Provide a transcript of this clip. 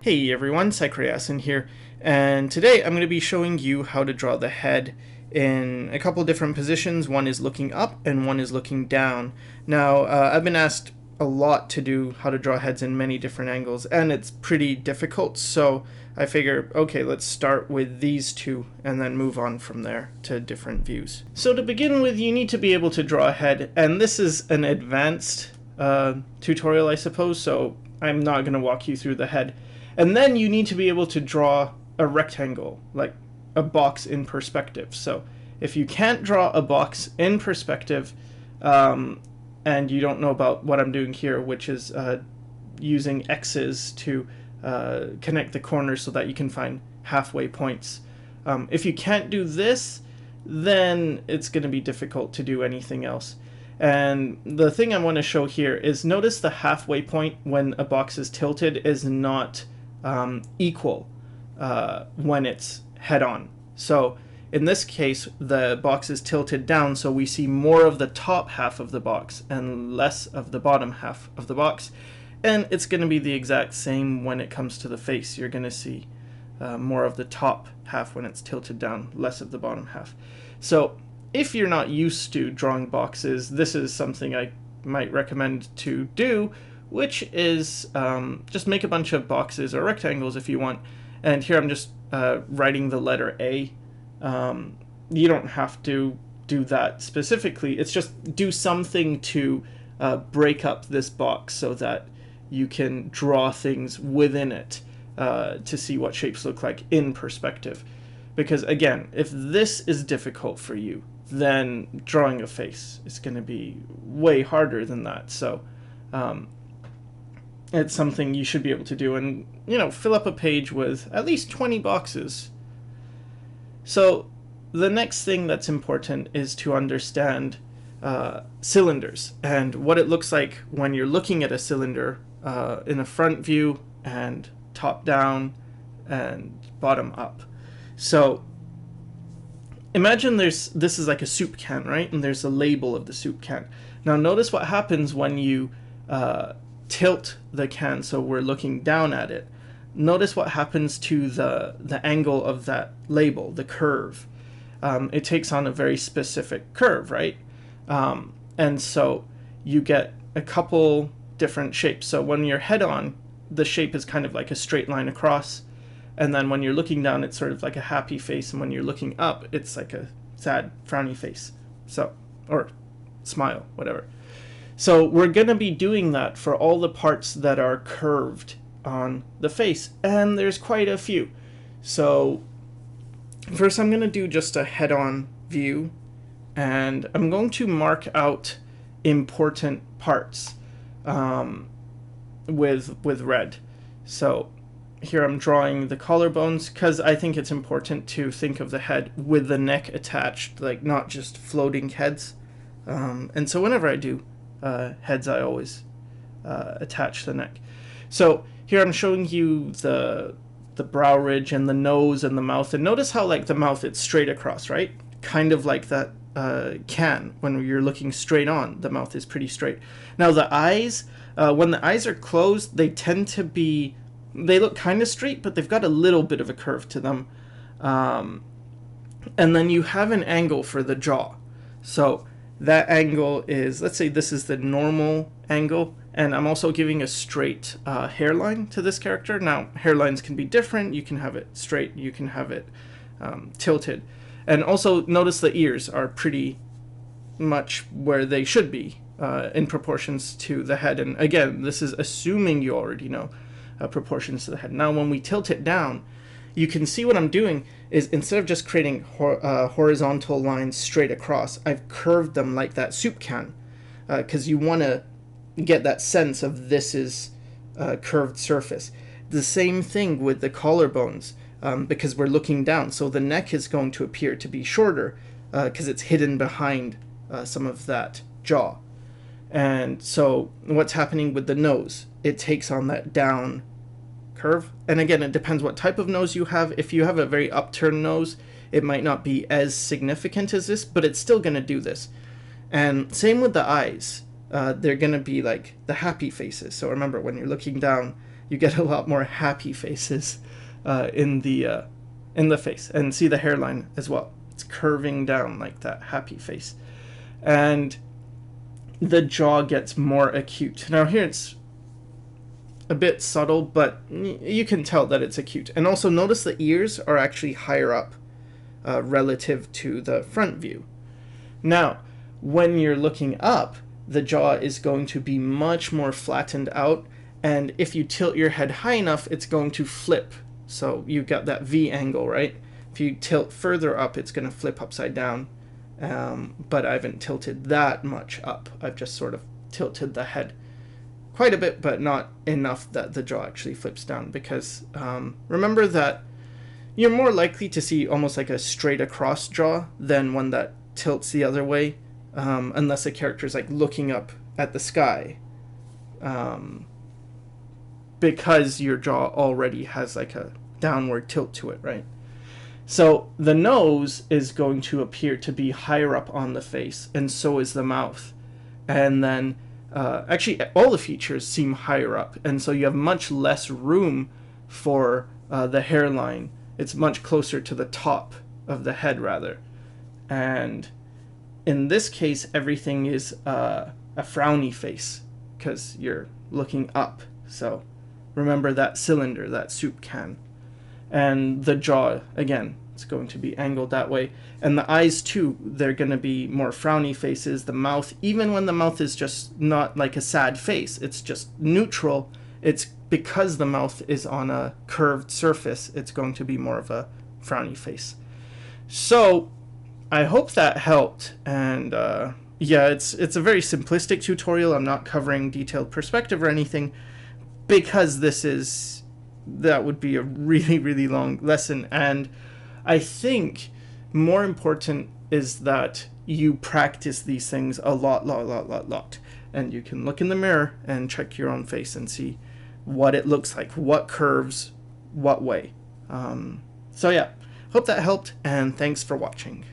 Hey everyone, Cycreasin here, and today I'm going to be showing you how to draw the head in a couple different positions. One is looking up and one is looking down. Now, I've been asked a lot to do how to draw heads in many different angles, and it's pretty difficult, so I figure, okay, let's start with these two and then move on from there to different views. So to begin with, you need to be able to draw a head, and this is an advanced tutorial, I suppose, so I'm not going to walk you through the head. And then you need to be able to draw a rectangle, like a box in perspective. So if you can't draw a box in perspective, and you don't know about what I'm doing here, which is using X's to connect the corners so that you can find halfway points. If you can't do this, then it's going to be difficult to do anything else. And the thing I want to show here is notice the halfway point when a box is tilted is not equal when it's head on. So in this case, the box is tilted down, so we see more of the top half of the box and less of the bottom half of the box. And it's going to be the exact same when it comes to the face. You're going to see more of the top half when it's tilted down, less of the bottom half. So if you're not used to drawing boxes, this is something I might recommend to do, which is just make a bunch of boxes or rectangles if you want. And here I'm just writing the letter A. You don't have to do that specifically. It's just do something to break up this box so that you can draw things within it to see what shapes look like in perspective. Because again, if this is difficult for you, then drawing a face is going to be way harder than that. So it's something you should be able to do, and fill up a page with at least 20 boxes. So the next thing that's important is to understand cylinders and what it looks like when you're looking at a cylinder in a front view and top down and bottom up. So imagine this is like a soup can, right? And there's a label of the soup can. Now notice what happens when you tilt the can so we're looking down at it. Notice what happens to the angle of that label, the curve. It takes on a very specific curve, right? And so you get a couple different shapes. So when you're head on, the shape is kind of like a straight line across. And then when you're looking down, it's sort of like a happy face. And when you're looking up, it's like a sad, frowny face. So, or smile, whatever. So we're going to be doing that for all the parts that are curved on the face. And there's quite a few. So first I'm going to do just a head-on view. And I'm going to mark out important parts with red. So here I'm drawing the collarbones because I think it's important to think of the head with the neck attached, like not just floating heads. And so whenever I do heads, I always attach the neck. So here I'm showing you the brow ridge and the nose and the mouth. And notice how like the mouth, it's straight across, right? Kind of like that can. When you're looking straight on, the mouth is pretty straight. Now the eyes, when the eyes are closed, they tend to be, they look kind of straight, but they've got a little bit of a curve to them. And then you have an angle for the jaw. So that angle is, let's say this is the normal angle, and I'm also giving a straight hairline to this character. Now, hairlines can be different. You can have it straight, you can have it tilted. And also notice the ears are pretty much where they should be in proportions to the head. And again, this is assuming you already know proportions to the head. Now when we tilt it down, you can see what I'm doing is instead of just creating horizontal lines straight across, I've curved them like that soup can, because you want to get that sense of this is a curved surface. The same thing with the collarbones, because we're looking down, so the neck is going to appear to be shorter because it's hidden behind some of that jaw. And so what's happening with the nose? It takes on that down curve. And again, it depends what type of nose you have. If you have a very upturned nose, it might not be as significant as this, but it's still going to do this. And same with the eyes. They're going to be like the happy faces. So remember, when you're looking down, you get a lot more happy faces in the face. And see the hairline as well. It's curving down like that happy face. And the jaw gets more acute. Now here it's a bit subtle, but you can tell that it's acute. And also notice the ears are actually higher up relative to the front view. Now, when you're looking up, the jaw is going to be much more flattened out, and if you tilt your head high enough, it's going to flip. So you've got that V angle, right? If you tilt further up, it's going to flip upside down. But I haven't tilted that much up. I've just sort of tilted the head quite a bit, but not enough that the jaw actually flips down, because remember that you're more likely to see almost like a straight across jaw than one that tilts the other way, unless a character is like looking up at the sky, because your jaw already has like a downward tilt to it, right? So the nose is going to appear to be higher up on the face, and so is the mouth. And then actually all the features seem higher up, and so you have much less room for the hairline. It's much closer to the top of the head rather. And in this case, everything is a frowny face because you're looking up. So remember that cylinder, that soup can. And the jaw, again, it's going to be angled that way. And the eyes too, they're going to be more frowny faces. The mouth, even when the mouth is just not like a sad face, it's just neutral, it's because the mouth is on a curved surface, it's going to be more of a frowny face. So I hope that helped. And yeah, it's a very simplistic tutorial. I'm not covering detailed perspective or anything, because that would be a really, really long lesson. And I think more important is that you practice these things a lot. And you can look in the mirror and check your own face and see what it looks like, what curves, what way. So yeah, hope that helped, and thanks for watching.